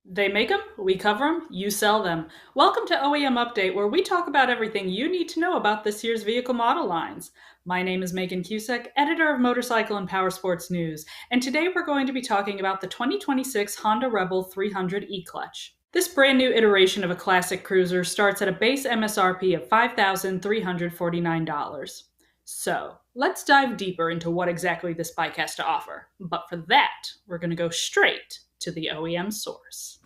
They make them, we cover them, you sell them. Welcome to OEM Update, where we talk about everything you need to know about this year's vehicle model lines. My name is Megan Cusick, editor of Motorcycle and Powersports News, and today we're going to be talking about the 2026 Honda Rebel 300 E-Clutch. This brand new iteration of a classic cruiser starts at a base MSRP of $5,349. So, let's dive deeper into what exactly this bike has to offer. But for that, we're going to go straight to the OEM source.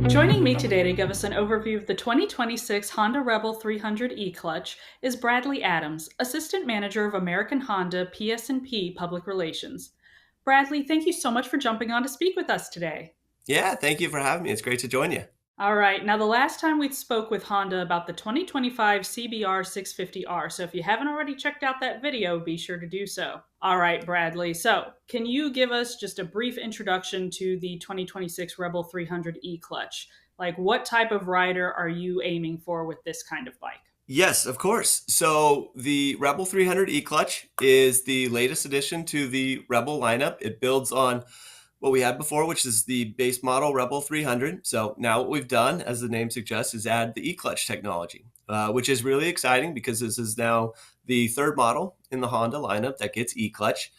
Joining me today to give us an overview of the 2026 Honda Rebel 300 E-Clutch is Bradley Adams, Assistant Manager of American Honda PS&P Public Relations. Bradley, thank you so much for jumping on to speak with us today. Yeah, thank you for having me. It's great to join you. All right, now the last time we spoke with Honda about the 2025 CBR 650R, so if you haven't already checked out that video, be sure to do so. All right, Bradley, so can you give us just a brief introduction to the 2026 Rebel 300 E-Clutch? Like, what type of rider are you aiming for with this kind of bike? Yes, of course. So the Rebel 300 E-Clutch is the latest addition to the Rebel lineup. It builds on what we had before, which is the base model Rebel 300. So now what we've done, as the name suggests, is add the E-Clutch technology, which is really exciting because this is now the third model in the Honda lineup that gets E-Clutch.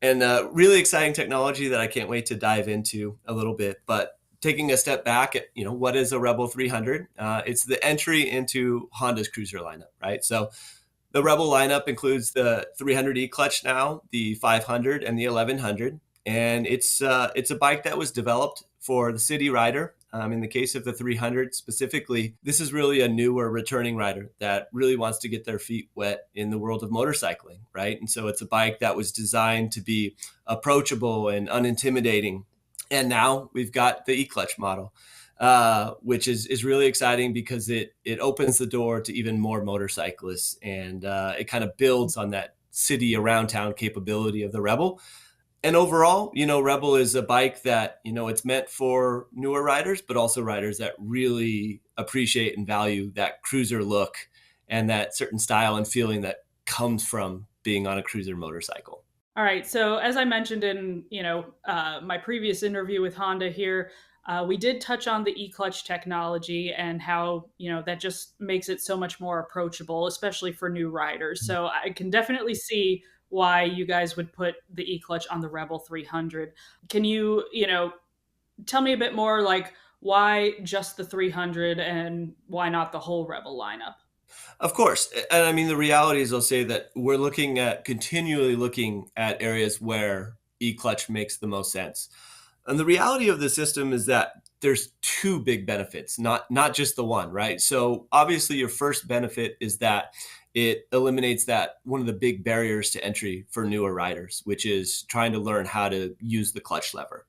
And really exciting technology that I can't wait to dive into a little bit. But taking a step back at, what is a Rebel 300? It's the entry into Honda's cruiser lineup, right? So the Rebel lineup includes the 300E clutch now, the 500 and the 1100. And it's a bike that was developed for the city rider. In the case of the 300 specifically, this is really a newer returning rider that really wants to get their feet wet in the world of motorcycling, right? And so it's a bike that was designed to be approachable and unintimidating. And now we've got the E-Clutch model, which is really exciting because it opens the door to even more motorcyclists, and it kind of builds on that city around town capability of the Rebel. And overall, Rebel is a bike that, it's meant for newer riders, but also riders that really appreciate and value that cruiser look and that certain style and feeling that comes from being on a cruiser motorcycle. All right. So as I mentioned in my previous interview with Honda here, we did touch on the e-clutch technology and how that just makes it so much more approachable, especially for new riders. So I can definitely see why you guys would put the e-clutch on the Rebel 300. Can you tell me a bit more, like why just the 300 and why not the whole Rebel lineup? Of course. And I mean, the reality is, I'll say that we're continually looking at areas where e-clutch makes the most sense. And the reality of the system is that there's two big benefits, not just the one, right? So obviously your first benefit is that it eliminates that one of the big barriers to entry for newer riders, which is trying to learn how to use the clutch lever.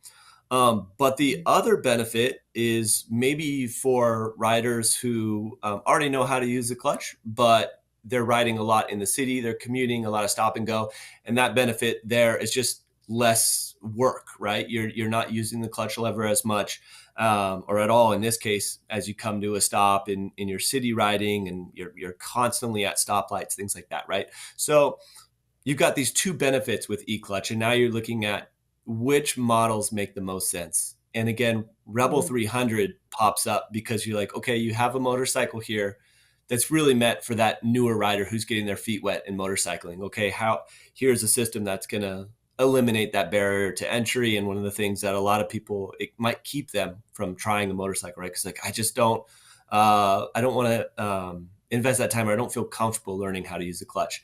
But the other benefit is maybe for riders who already know how to use the clutch, but they're riding a lot in the city, they're commuting, a lot of stop and go. And that benefit there is just less work, right? You're not using the clutch lever as much or at all in this case, as you come to a stop in your city riding, and you're constantly at stoplights, things like that, right? So you've got these two benefits with e-clutch, and now you're looking at which models make the most sense. And again, Rebel Mhm. 300 pops up because you're like, okay, you have a motorcycle here that's really meant for that newer rider who's getting their feet wet in motorcycling. Okay, here's a system that's going to eliminate that barrier to entry. And one of the things that a lot of people, it might keep them from trying a motorcycle, right? Because like, I don't want to invest that time, or I don't feel comfortable learning how to use the clutch.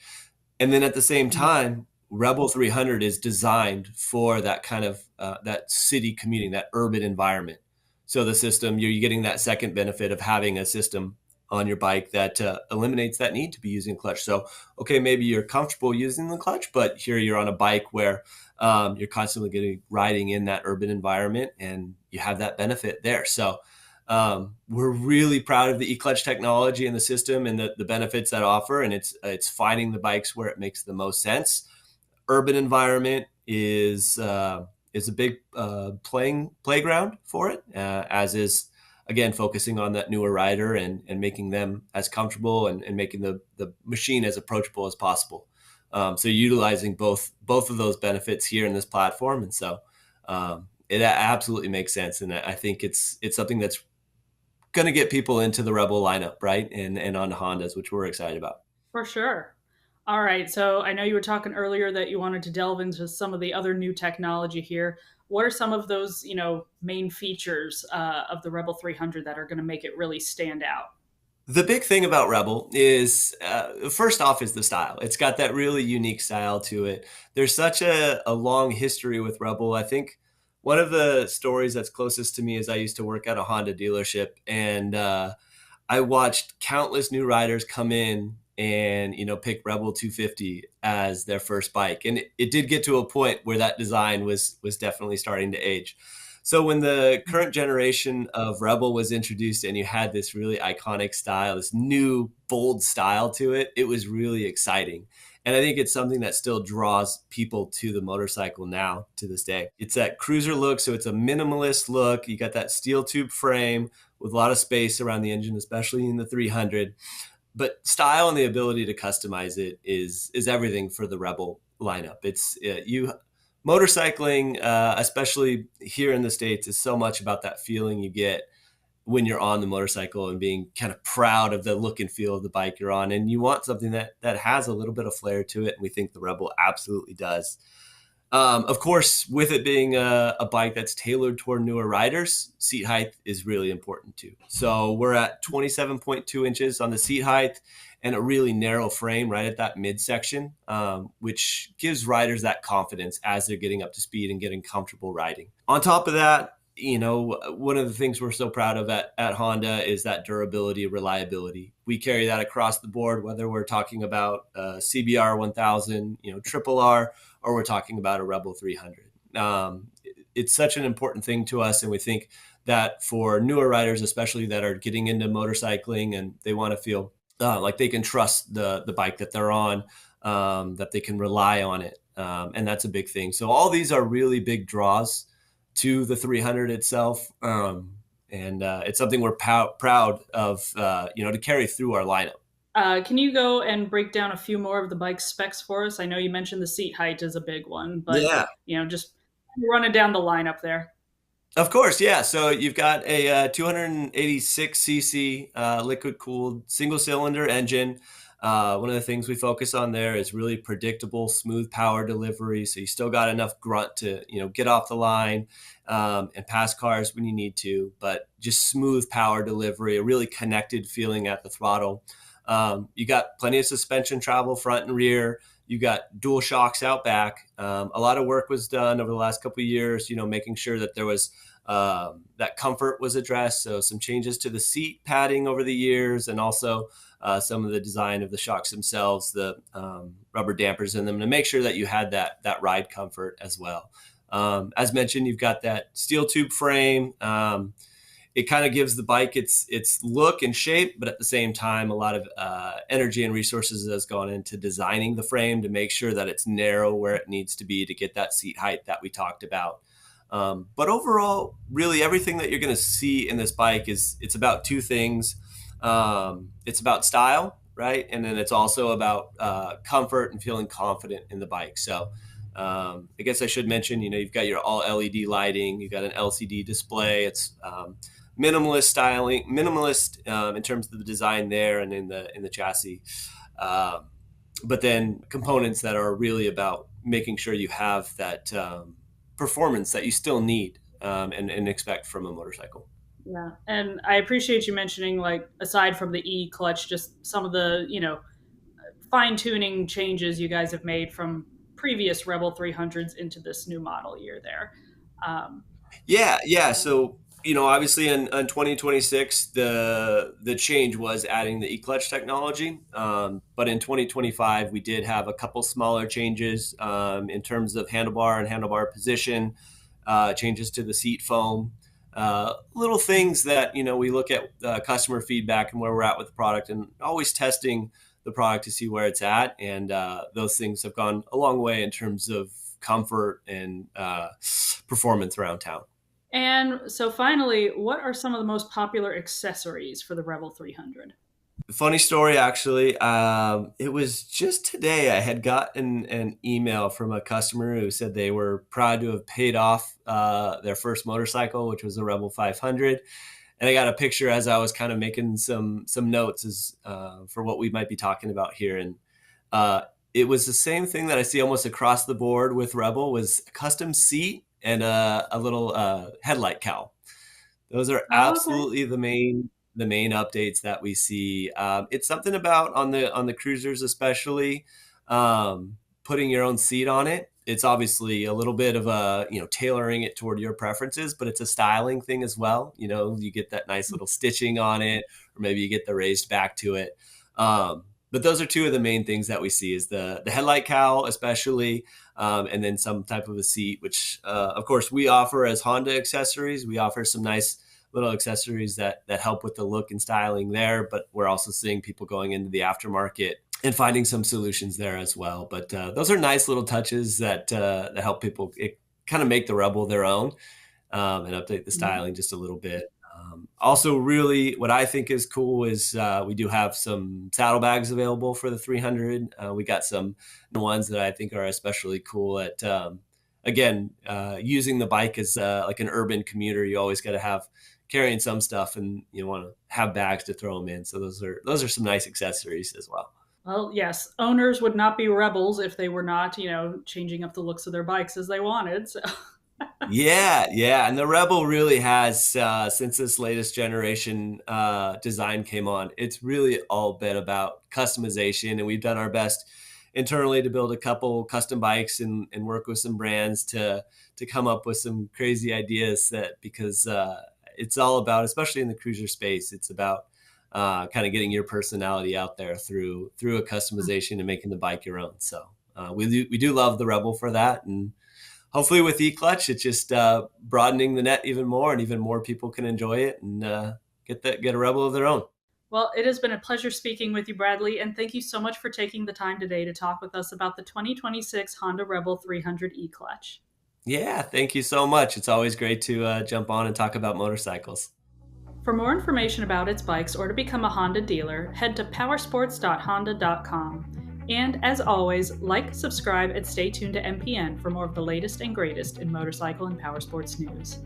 And then at the same Mhm. time, Rebel 300 is designed for that kind of that city commuting, that urban environment. So the system, you're getting that second benefit of having a system on your bike that eliminates that need to be using clutch. So, okay, maybe you're comfortable using the clutch, but here you're on a bike where you're constantly riding in that urban environment, and you have that benefit there. So we're really proud of the e-clutch technology and the system and the benefits that offer, and it's finding the bikes where it makes the most sense. Urban environment is a big playground for it, as is again, focusing on that newer rider and making them as comfortable and making the machine as approachable as possible. So utilizing both of those benefits here in this platform, and so it absolutely makes sense. And I think it's something that's going to get people into the Rebel lineup, right? And on Hondas, which we're excited about. For sure. All right. So I know you were talking earlier that you wanted to delve into some of the other new technology here. What are some of those, main features of the Rebel 300 that are going to make it really stand out? The big thing about Rebel is, first off, is the style. It's got that really unique style to it. There's such a long history with Rebel. I think one of the stories that's closest to me is I used to work at a Honda dealership, and I watched countless new riders come in and pick Rebel 250 as their first bike, and it did get to a point where that design was definitely starting to age. So when the current generation of Rebel was introduced and you had this really iconic style, this new bold style to it, it was really exciting. And I think it's something that still draws people to the motorcycle now to this day. It's that cruiser look, so it's a minimalist look. You got that steel tube frame with a lot of space around the engine, especially in the 300. But style and the ability to customize it is everything for the Rebel lineup. It's you motorcycling, especially here in the States, is so much about that feeling you get when you're on the motorcycle and being kind of proud of the look and feel of the bike you're on. And you want something that has a little bit of flair to it. And we think the Rebel absolutely does. Of course, with it being a bike that's tailored toward newer riders, seat height is really important too. So we're at 27.2 inches on the seat height and a really narrow frame right at that midsection, which gives riders that confidence as they're getting up to speed and getting comfortable riding. On top of that, one of the things we're so proud of at Honda is that durability, reliability. We carry that across the board, whether we're talking about CBR 1000, Triple R, or we're talking about a Rebel 300. It's such an important thing to us, and we think that for newer riders, especially that are getting into motorcycling and they want to feel like they can trust the bike that they're on, that they can rely on it, and that's a big thing. So all these are really big draws to the 300 itself, and it's something we're proud of, to carry through our lineup. Can you go and break down a few more of the bike specs for us? I know you mentioned the seat height is a big one, but Yeah. just running down the lineup there. Of course, yeah. So you've got a 286cc liquid-cooled single-cylinder engine. One of the things we focus on there is really predictable, smooth power delivery. So you still got enough grunt to get off the line and pass cars when you need to, but just smooth power delivery, a really connected feeling at the throttle. You got plenty of suspension travel front and rear. You got dual shocks out back. A lot of work was done over the last couple of years, making sure that there was that comfort was addressed. So some changes to the seat padding over the years, and also some of the design of the shocks themselves, the rubber dampers in them, to make sure that you had that ride comfort as well. As mentioned, you've got that steel tube frame. It kind of gives the bike its look and shape, but at the same time, a lot of energy and resources has gone into designing the frame to make sure that it's narrow where it needs to be to get that seat height that we talked about. But overall, really everything that you're going to see in this bike it's about two things. It's about style, right? And then it's also about comfort and feeling confident in the bike. So I guess I should mention, you've got your all LED lighting, you've got an LCD display. It's minimalist in terms of the design there and in the chassis, but then components that are really about making sure you have that performance that you still need and expect from a motorcycle. Yeah, and I appreciate you mentioning, like, aside from the E clutch, just some of the fine tuning changes you guys have made from previous Rebel 300s into this new model year there. Um, Yeah. So obviously in 2026, the change was adding the e-clutch technology. But in 2025, we did have a couple smaller changes in terms of handlebar and handlebar position, changes to the seat foam, little things that we look at customer feedback and where we're at with the product, and always testing the product to see where it's at. And those things have gone a long way in terms of comfort and performance around town. And so finally, what are some of the most popular accessories for the Rebel 300? Funny story, actually. It was just today I had gotten an email from a customer who said they were proud to have paid off their first motorcycle, which was a Rebel 500. And I got a picture as I was kind of making some notes as for what we might be talking about here. And uh, it was the same thing that I see almost across the board with Rebel was a custom seat and a little headlight cowl. Those are Oh, okay. absolutely the main updates that we see. It's something about on the cruisers, especially putting your own seat on it. It's obviously a little bit of a tailoring it toward your preferences, but it's a styling thing as well. You get that nice little stitching on it, or maybe you get the raised back to it. But those are two of the main things that we see is the headlight cowl, especially, and then some type of a seat, which of course we offer as Honda accessories. We offer some nice little accessories that help with the look and styling there, but we're also seeing people going into the aftermarket and finding some solutions there as well. But those are nice little touches that help people kind of make the Rebel their own, and update the Mhm. styling just a little bit. Also, really, what I think is cool is we do have some saddlebags available for the 300. We got some ones that I think are especially cool at, again, using the bike as like an urban commuter. You always got to have carrying some stuff, and you want to have bags to throw them in. So those are some nice accessories as well. Well, yes, owners would not be rebels if they were not, changing up the looks of their bikes as they wanted. So, Yeah, yeah, and the Rebel really has since this latest generation design came on. It's really all been about customization, and we've done our best internally to build a couple custom bikes and work with some brands to come up with some crazy ideas that because it's all about, especially in the cruiser space, it's about kind of getting your personality out there through a customization and making the bike your own. So we do love the Rebel for that, and hopefully with eClutch, it's just broadening the net even more, and even more people can enjoy it and get a Rebel of their own. well, it has been a pleasure speaking with you, Bradley, and thank you so much for taking the time today to talk with us about the 2026 Honda Rebel 300 e-clutch. Yeah, thank you so much. It's always great to jump on and talk about motorcycles. For more information about its bikes or to become a Honda dealer, head to powersports.honda.com. And as always, like, subscribe, and stay tuned to MPN for more of the latest and greatest in motorcycle and powersports news.